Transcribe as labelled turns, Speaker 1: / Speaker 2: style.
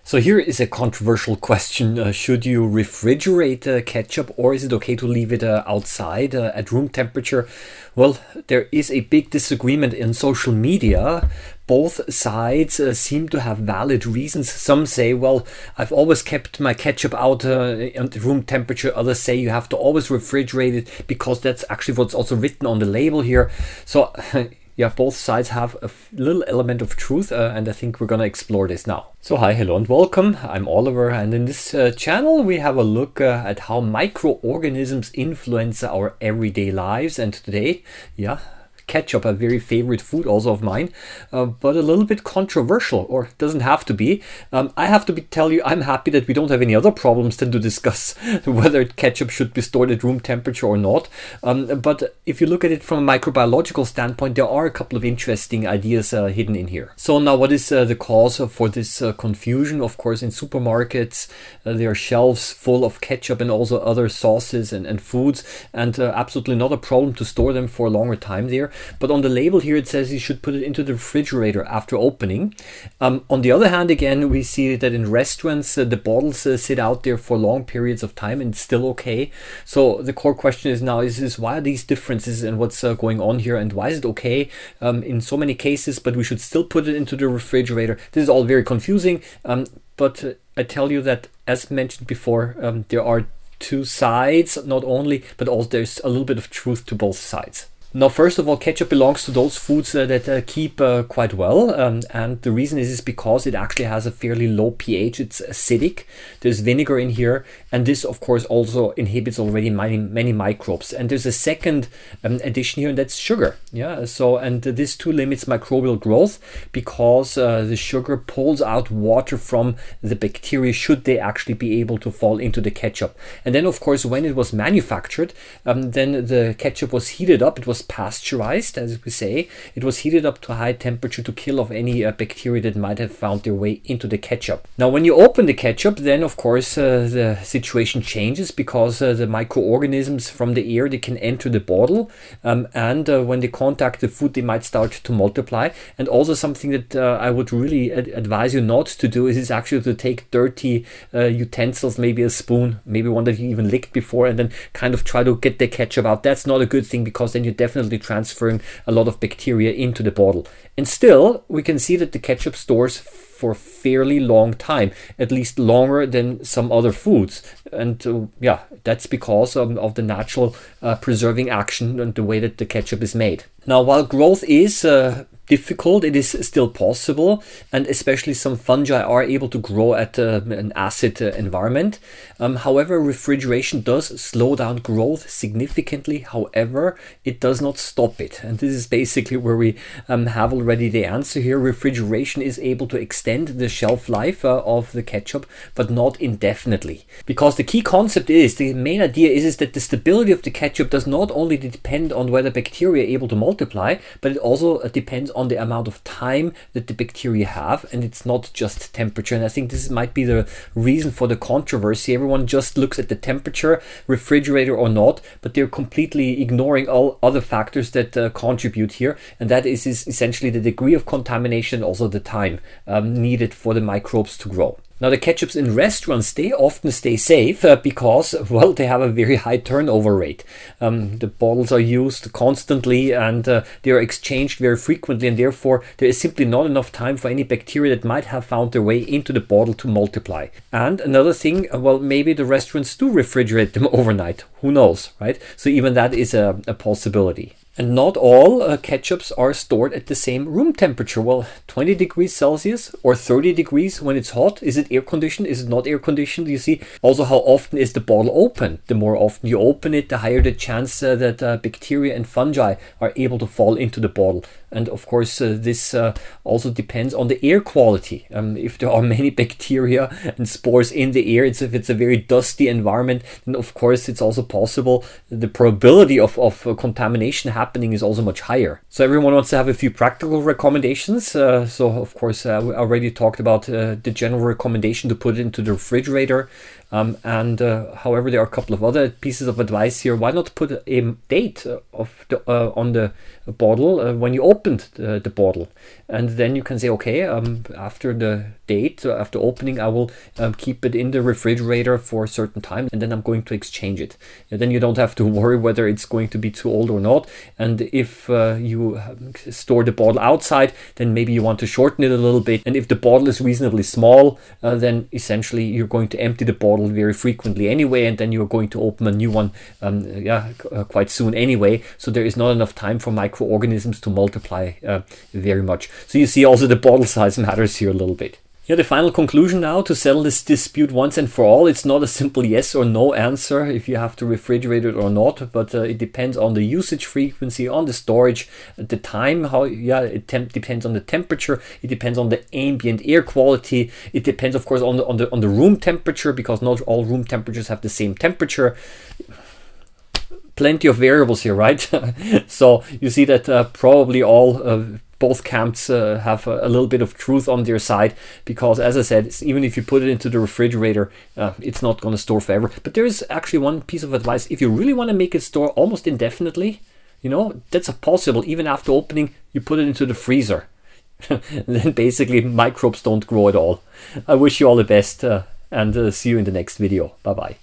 Speaker 1: So here is a controversial question. Should you refrigerate ketchup, or is it okay to leave it outside at room temperature? Well, there is a big disagreement in social media. Both sides seem to have valid reasons. Some say, well, I've always kept my ketchup out at room temperature. Others say you have to always refrigerate it because that's actually what's also written on the label here. So yeah, both sides have a little element of truth, and I think we're going to explore this now. So hi, hello and welcome. I'm Oliver, and in this channel we have a look at how microorganisms influence our everyday lives. And today, ketchup, a very favorite food also of mine, but a little bit controversial, or doesn't have to be. I have to tell you, I'm happy that we don't have any other problems than to discuss whether ketchup should be stored at room temperature or not. But if you look at it from a microbiological standpoint, there are a couple of interesting ideas hidden in here. So now, what is the cause for this confusion? Of course, in supermarkets, there are shelves full of ketchup and also other sauces and foods, and absolutely not a problem to store them for a longer time there. But on the label here it says you should put it into the refrigerator after opening. On the other hand, again, we see that in restaurants the bottles sit out there for long periods of time and it's still okay. So the core question is now, why are these differences and what's going on here, and why is it okay in so many cases but we should still put it into the refrigerator? This is all very confusing, but I tell you that, as mentioned before, there are two sides not only, but also there's a little bit of truth to both sides. Now, first of all, ketchup belongs to those foods that keep quite well, and the reason is because it actually has a fairly low pH. It's acidic. There's vinegar in here, and this, of course, also inhibits already many microbes. And there's a second addition here, and that's sugar. And this too limits microbial growth because the sugar pulls out water from the bacteria should they actually be able to fall into the ketchup. And then, of course, when it was manufactured, then the ketchup was heated up. It was pasteurized, as we say. It was heated up to a high temperature to kill off any bacteria that might have found their way into the ketchup. Now, when you open the ketchup, then of course the situation changes because the microorganisms from the air, they can enter the bottle, and when they contact the food, they might start to multiply. And also something that I would really advise you not to do is actually to take dirty utensils, maybe a spoon, maybe one that you even licked before, and then kind of try to get the ketchup out. That's not a good thing because then you're definitely transferring a lot of bacteria into the bottle. And still, we can see that the ketchup stores for a fairly long time, at least longer than some other foods. And that's because of the natural preserving action and the way that the ketchup is made. Now, while growth is difficult, it is still possible, and especially some fungi are able to grow at an acid environment. However, refrigeration does slow down growth significantly. However, it does not stop it, and this is basically where we have already the answer here. Refrigeration is able to extend the shelf life of the ketchup, but not indefinitely, because the key concept is, the main idea is that the stability of the ketchup does not only depend on whether bacteria are able to multiply, but it also depends on the amount of time that the bacteria have, and it's not just temperature. And I think this might be the reason for the controversy. Everyone just looks at the temperature, refrigerator or not, but they're completely ignoring all other factors that contribute here, and that is essentially the degree of contamination, also the time needed for the microbes to grow. Now, the ketchups in restaurants, they often stay safe because, well, they have a very high turnover rate. The bottles are used constantly and they are exchanged very frequently, and therefore there is simply not enough time for any bacteria that might have found their way into the bottle to multiply. And another thing, well, maybe the restaurants do refrigerate them overnight. Who knows, right? So even that is a possibility. And not all ketchups are stored at the same room temperature. Well, 20 degrees Celsius or 30 degrees when it's hot. Is it air conditioned? Is it not air conditioned? You see, also how often is the bottle open? The more often you open it, the higher the chance that bacteria and fungi are able to fall into the bottle. And of course, this also depends on the air quality. If there are many bacteria and spores in the air, if it's a very dusty environment, then of course it's also possible the probability of contamination happening happening is also much higher. So everyone wants to have a few practical recommendations. So of course, we already talked about the general recommendation to put it into the refrigerator. However, there are a couple of other pieces of advice here. Why not put a date on the bottle when you opened the bottle, and then you can say, okay, after the date, after opening, I will keep it in the refrigerator for a certain time, and then I'm going to exchange it. And then you don't have to worry whether it's going to be too old or not. And if you store the bottle outside, then maybe you want to shorten it a little bit. And if the bottle is reasonably small, then essentially you're going to empty the bottle very frequently anyway, and then you're going to open a new one quite soon anyway. So there is not enough time for microorganisms to multiply very much. So you see also the bottle size matters here a little bit. Yeah, the final conclusion now to settle this dispute once and for all. It's not a simple yes or no answer if you have to refrigerate it or not, but it depends on the usage frequency, on the storage, the time, depends on the temperature, it depends on the ambient air quality, it depends of course on the room temperature, because not all room temperatures have the same temperature. Plenty of variables here, right? So you see that probably both camps have a little bit of truth on their side, because as I said, even if you put it into the refrigerator, it's not going to store forever. But there is actually one piece of advice. If you really want to make it store almost indefinitely, that's possible. Even after opening, you put it into the freezer. Then basically microbes don't grow at all. I wish you all the best and see you in the next video. Bye bye.